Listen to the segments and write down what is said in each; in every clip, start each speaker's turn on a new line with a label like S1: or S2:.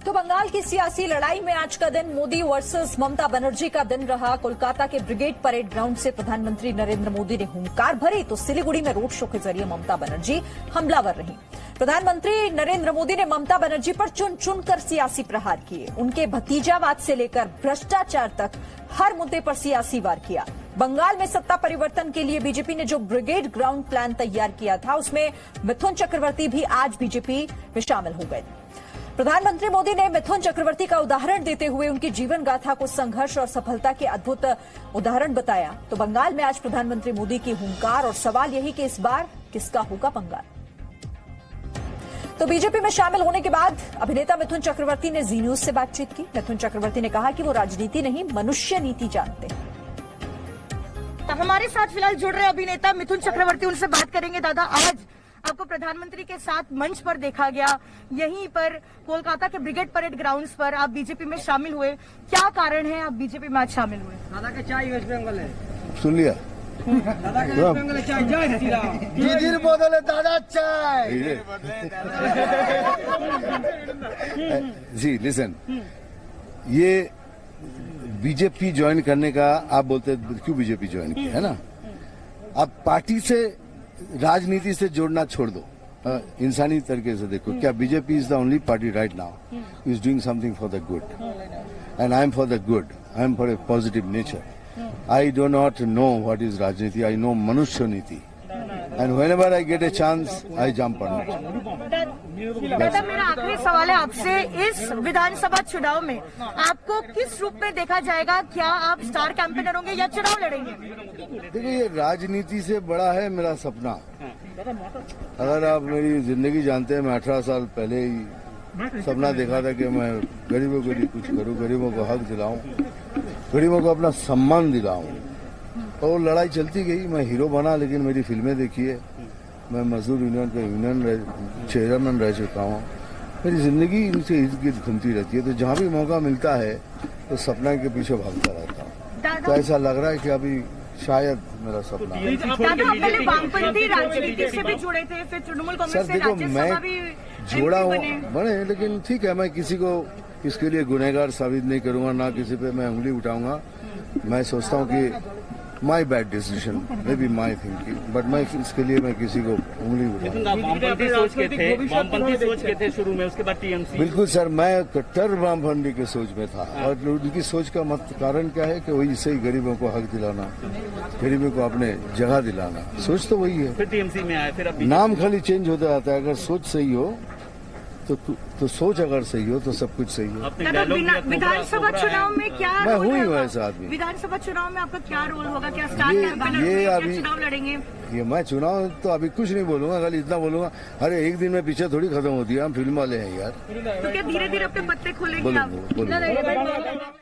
S1: तो बंगाल की सियासी लड़ाई में आज का दिन मोदी वर्सेस ममता बनर्जी का दिन रहा। कोलकाता के ब्रिगेड परेड ग्राउंड से प्रधानमंत्री नरेंद्र मोदी ने हुंकार भरी तो सिलीगुड़ी में रोड शो के जरिए ममता बनर्जी हमलावर रही। प्रधानमंत्री नरेंद्र मोदी ने ममता बनर्जी पर चुन चुनकर सियासी प्रहार किए। उनके भतीजावाद से लेकर भ्रष्टाचार तक हर मुद्दे पर सियासी वार किया। बंगाल में सत्ता परिवर्तन के लिए बीजेपी ने जो ब्रिगेड ग्राउंड प्लान तैयार किया था उसमें मिथुन चक्रवर्ती भी आज बीजेपी में शामिल हो गए। प्रधानमंत्री मोदी ने मिथुन चक्रवर्ती का उदाहरण देते हुए उनकी जीवन गाथा को संघर्ष और सफलता के अद्भुत उदाहरण बताया। तो बंगाल में आज प्रधानमंत्री मोदी की हुंकार और सवाल यही कि इस बार किसका होगा बंगाल। तो बीजेपी में शामिल होने के बाद अभिनेता मिथुन चक्रवर्ती ने जी न्यूज से बातचीत की। मिथुन चक्रवर्ती ने कहा कि वो राजनीति नहीं मनुष्य नीति जानते हैं।
S2: हमारे साथ फिलहाल जुड़ रहे अभिनेता मिथुन चक्रवर्ती, उनसे बात करेंगे। दादा, आज आपको प्रधानमंत्री के साथ मंच पर देखा गया, यहीं पर कोलकाता के ब्रिगेड परेड ग्राउंड्स पर आप बीजेपी में शामिल हुए। क्या कारण है आप बीजेपी में आज शामिल हुए?
S3: दादा का चाय वेस्ट बंगाल है,
S4: सुन लिया।
S3: दादा का वेस्ट बंगाल चाय जय श्री राम।
S4: दीदीर बदले दादा चाय। जी लिसन, ये बीजेपी ज्वाइन करने का आप बोलते क्यों बीजेपी ज्वाइन किया है ना। आप पार्टी से राजनीति से जोड़ना छोड़ दो, इंसानी तरीके से देखो। क्या BJP is the only party right now is doing something for the good and I am for the good, I am for a positive nature. I do not know what is राजनीति, I know मनुष्य नीति and whenever I get a chance I jump on it.
S2: दादा, मेरा आखिरी सवाल है आपसे, इस विधानसभा चुनाव में आपको किस रूप में देखा जाएगा? क्या आप स्टार कैंपेनर होंगे या चुनाव लड़ेंगे?
S4: देखिए, ये राजनीति से बड़ा है मेरा सपना। अगर आप मेरी जिंदगी जानते हैं, मैं 18 साल पहले ही सपना देखा था कि मैं गरीबों के लिए कुछ करूं, गरीबों को हक दिलाऊं, गरीबों को अपना सम्मान दिलाऊं। और लड़ाई चलती गई, मैं हीरो बना, लेकिन मेरी फिल्में देखिए, मैं मजदूर यूनियन का यूनियन चेयरमैन रह चुका हूँ। मेरी जिंदगी इनसे इर्द गिर्द घूमती रहती है, तो जहाँ भी मौका मिलता है तो सपना के पीछे भागता रहता हूँ। तो ऐसा लग रहा है कि अभी शायद मेरा सपना है।
S2: दादा, पहले वामपंथी राजनीति से भी जुड़े थे, फिर तृणमूल कांग्रेस से राज्यसभा भी
S4: जोड़ा हूँ बने, लेकिन ठीक है, मैं किसी को इसके लिए गुनहगार साबित नहीं करूंगा, ना किसी पे मैं उंगली उठाऊंगा। मैं सोचता हूँ कि my bad decision, may be my thinking, but मैं इसके लिए मैं किसी को उंगली उठाऊंगा।
S5: वामपंथी सोच के थे शुरू में, उसके बाद टीएमसी।
S4: बिल्कुल सर, मैं कट्टर वामपंथी के सोच में था। और उनकी सोच का कारण क्या है कि वही सही गरीबों को हक दिलाना, गरीबों को अपने जगह दिलाना, सोच तो वही है।
S5: फिर टीएमसी में आए, फिर अब
S4: नाम खाली चेंज होता जाता है। अगर सोच सही हो तो सोच अगर सही हो तो सब कुछ सही हो।
S2: विधानसभा चुनाव में क्या
S4: मैं हुई हूँ ऐसा आदमी।
S2: विधानसभा चुनाव में आपका क्या रोल होगा? क्या स्टार कैंपेनर
S4: ये
S2: या
S4: अभी
S2: चुनाव लड़ेंगे?
S4: ये मैं चुनाव तो अभी कुछ नहीं बोलूंगा, खाली इतना बोलूंगा, अरे एक दिन में पीछे थोड़ी खत्म होती है, हम फिल्म वाले हैं यार।
S2: तो क्या धीरे धीरे अपने पत्ते खोलेंगे आप?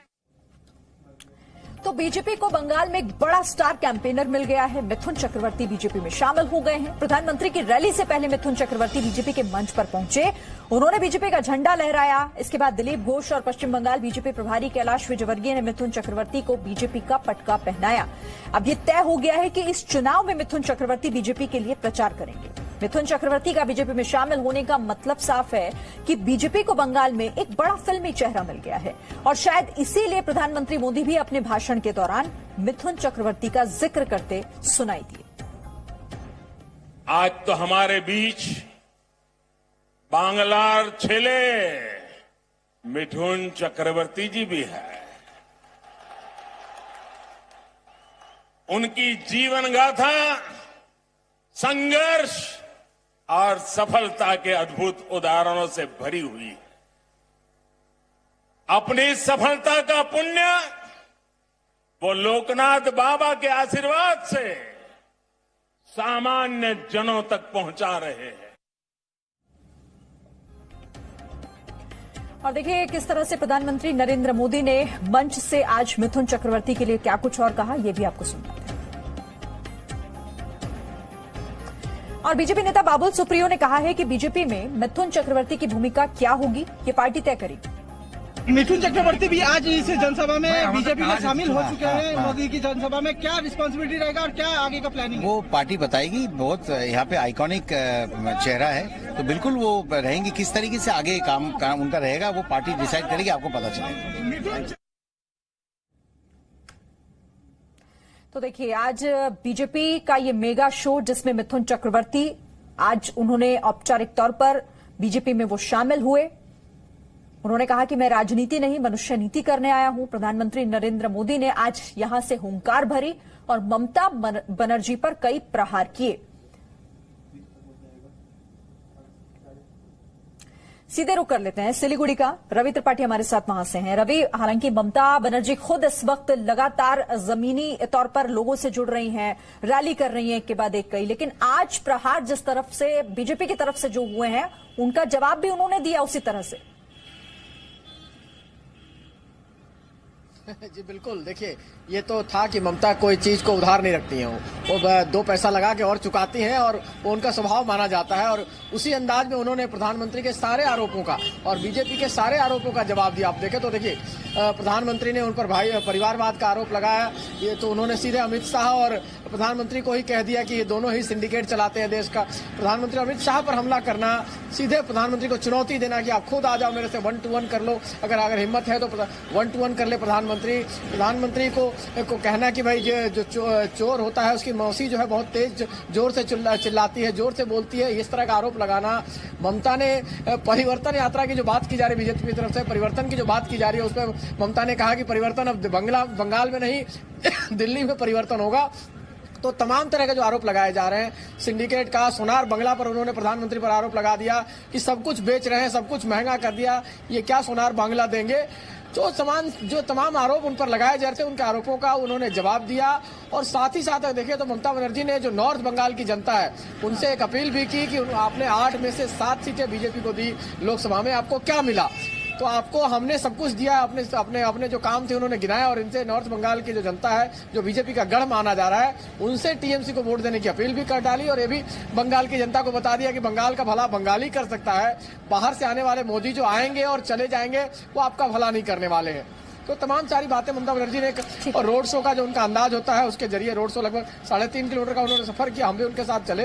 S1: तो बीजेपी को बंगाल में एक बड़ा स्टार कैंपेनर मिल गया है। मिथुन चक्रवर्ती बीजेपी में शामिल हो गए हैं। प्रधानमंत्री की रैली से पहले मिथुन चक्रवर्ती बीजेपी के मंच पर पहुंचे, उन्होंने बीजेपी का झंडा लहराया। इसके बाद दिलीप घोष और पश्चिम बंगाल बीजेपी प्रभारी कैलाश विजयवर्गीय ने मिथुन चक्रवर्ती को बीजेपी का पटका पहनाया। अब ये तय हो गया है कि इस चुनाव में मिथुन चक्रवर्ती बीजेपी के लिए प्रचार करेंगे। मिथुन चक्रवर्ती का बीजेपी में शामिल होने का मतलब साफ है कि बीजेपी को बंगाल में एक बड़ा फिल्मी चेहरा मिल गया है और शायद इसीलिए प्रधानमंत्री मोदी भी अपने भाषण के दौरान मिथुन चक्रवर्ती का जिक्र करते सुनाई दिए।
S6: आज तो हमारे बीच बांग्लार छेले मिथुन चक्रवर्ती जी भी है। उनकी जीवन गाथा संघर्ष और सफलता के अद्भुत उदाहरणों से भरी हुई है। अपनी सफलता का पुण्य वो लोकनाथ बाबा के आशीर्वाद से सामान्य जनों तक पहुंचा रहे हैं।
S1: और देखिए किस तरह से प्रधानमंत्री नरेंद्र मोदी ने मंच से आज मिथुन चक्रवर्ती के लिए क्या कुछ और कहा, यह भी आपको सुनते हैं। और बीजेपी नेता बाबुल सुप्रियो ने कहा है कि बीजेपी में मिथुन चक्रवर्ती की भूमिका क्या होगी, ये पार्टी तय करेगी।
S3: मिथुन चक्रवर्ती भी आज इस जनसभा में बीजेपी में शामिल हो चुके हैं। मोदी की जनसभा में क्या रिस्पॉन्सिबिलिटी रहेगा और क्या आगे का प्लानिंग?
S7: वो पार्टी बताएगी। बहुत यहाँ पे आइकॉनिक चेहरा है, तो बिल्कुल वो रहेंगी। किस तरीके से आगे काम उनका रहेगा वो पार्टी डिसाइड करेगी, आपको पता चलेगा।
S1: तो देखिए, आज बीजेपी का ये मेगा शो जिसमें मिथुन चक्रवर्ती आज उन्होंने औपचारिक तौर पर बीजेपी में वो शामिल हुए। उन्होंने कहा कि मैं राजनीति नहीं मनुष्य नीति करने आया हूं। प्रधानमंत्री नरेंद्र मोदी ने आज यहां से हुंकार भरी और ममता बनर्जी पर कई प्रहार किए। सीधे रुक कर लेते हैं सिलीगुड़ी का। रवि त्रिपाठी हमारे साथ वहां से हैं। रवि, हालांकि ममता बनर्जी खुद इस वक्त लगातार जमीनी तौर पर लोगों से जुड़ रही हैं, रैली कर रही हैं एक के बाद एक कई, लेकिन आज प्रहार जिस तरफ से बीजेपी की तरफ से जो हुए हैं उनका जवाब भी उन्होंने दिया उसी तरह से।
S8: जी बिल्कुल, देखिए ये तो था कि ममता कोई चीज को उधार नहीं रखती हैं। वो दो पैसा लगा के और चुकाती हैं और वो उनका स्वभाव माना जाता है। और उसी अंदाज में उन्होंने प्रधानमंत्री के सारे आरोपों का और बीजेपी के सारे आरोपों का जवाब दिया। आप देखें तो देखिए, प्रधानमंत्री ने उन पर परिवारवाद का आरोप लगाया। ये तो उन्होंने सीधे अमित शाह और प्रधानमंत्री को ही कह दिया कि ये दोनों ही सिंडिकेट चलाते हैं देश का। प्रधानमंत्री अमित शाह पर हमला करना, सीधे प्रधानमंत्री को चुनौती देना कि आप खुद आ जाओ मेरे से 1-to-1 कर लो, अगर हिम्मत है तो 1-to-1 कर ले। प्रधानमंत्री को कहना कि भाई जो चोर होता है उसकी मौसी जो है बहुत तेज जोर से चिल्लाती है, जोर से बोलती है, इस तरह का आरोप लगाना। ममता ने परिवर्तन यात्रा की जो बात की जा रही है बीजेपी की तरफ से, परिवर्तन की जो बात की जा रही है उसमें ममता ने कहा कि परिवर्तन अब बंगाल में नहीं दिल्ली में परिवर्तन होगा। तो तमाम तरह के जो आरोप लगाए जा रहे हैं सिंडिकेट का, सोनार बंगला पर उन्होंने प्रधानमंत्री पर आरोप लगा दिया कि सब कुछ बेच रहे हैं, सब कुछ महंगा कर दिया, ये क्या सोनार बांग्ला देंगे। जो तमाम आरोप उन पर लगाए जा रहे थे उनके आरोपों का उन्होंने जवाब दिया। और साथ ही साथ देखिए तो ममता बनर्जी ने जो नॉर्थ बंगाल की जनता है उनसे एक अपील भी की कि आपने 8 में से 7 सीटें बीजेपी को दी लोकसभा में, आपको क्या मिला? तो आपको हमने सब कुछ दिया। अपने जो काम थे उन्होंने गिनाया और इनसे नॉर्थ बंगाल की जो जनता है जो बीजेपी का गढ़ माना जा रहा है उनसे टीएमसी को वोट देने की अपील भी कर डाली। और ये भी बंगाल की जनता को बता दिया कि बंगाल का भला बंगाली कर सकता है, बाहर से आने वाले मोदी जो आएंगे और चले जाएंगे वो आपका भला नहीं करने वाले हैं। तो तमाम सारी बातें ममता बनर्जी ने, और रोड शो का जो उनका अंदाज होता है उसके जरिए रोड शो लगभग 3.5 किलोमीटर का उन्होंने सफर किया, हम भी उनके साथ चले।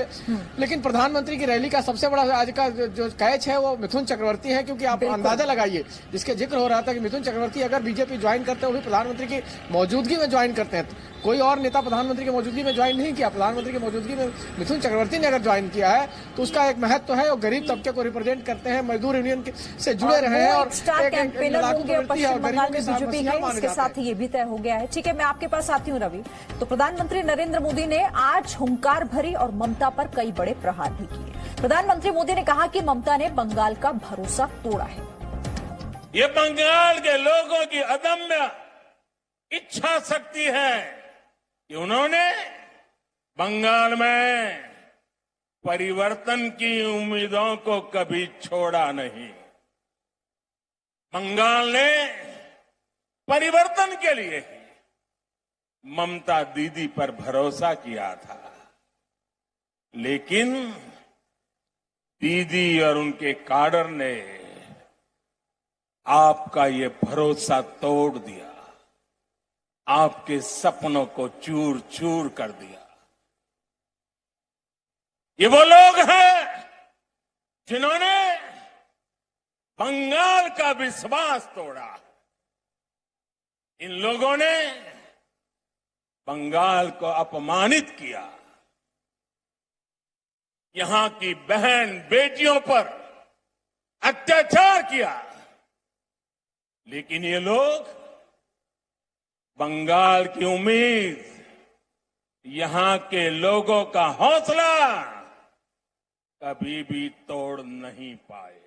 S8: लेकिन प्रधानमंत्री की रैली का सबसे बड़ा आज का जो कैच है वो मिथुन चक्रवर्ती है, क्योंकि आप अंदाजा लगाइए, जिसके जिक्र हो रहा था कि मिथुन चक्रवर्ती अगर बीजेपी ज्वाइन करते हैं वो भी प्रधानमंत्री की मौजूदगी में ज्वाइन करते हैं। कोई और नेता प्रधानमंत्री की मौजूदगी में ज्वाइन नहीं किया, प्रधानमंत्री की मौजूदगी में मिथुन चक्रवर्ती ने अगर ज्वाइन किया है तो उसका एक महत्व है। और गरीब तबके को रिप्रेजेंट करते हैं, मजदूर यूनियन से जुड़े रहे हैं और
S1: स्टार कैंपेनर होंगे पश्चिम बंगाल में बीजेपी के, इसके साथ ही ये भी तय हो गया है। ठीक है, मैं आपके पास आती हूँ रवि। तो प्रधानमंत्री नरेंद्र मोदी ने आज हुंकार भरी और ममता पर कई बड़े प्रहार भी किए। प्रधानमंत्री मोदी ने कहा कि ममता ने बंगाल का भरोसा तोड़ा है।
S6: ये बंगाल के लोगों की अदम्य इच्छा शक्ति है कि उन्होंने बंगाल में परिवर्तन की उम्मीदों को कभी छोड़ा नहीं। बंगाल ने परिवर्तन के लिए ही ममता दीदी पर भरोसा किया था, लेकिन दीदी और उनके काडर ने आपका ये भरोसा तोड़ दिया, आपके सपनों को चूर चूर कर दिया। ये वो लोग हैं जिन्होंने बंगाल का विश्वास तोड़ा। इन लोगों ने बंगाल को अपमानित किया, यहां की बहन बेटियों पर अत्याचार किया। लेकिन ये लोग बंगाल की उम्मीद, यहां के लोगों का हौसला कभी भी तोड़ नहीं पाए।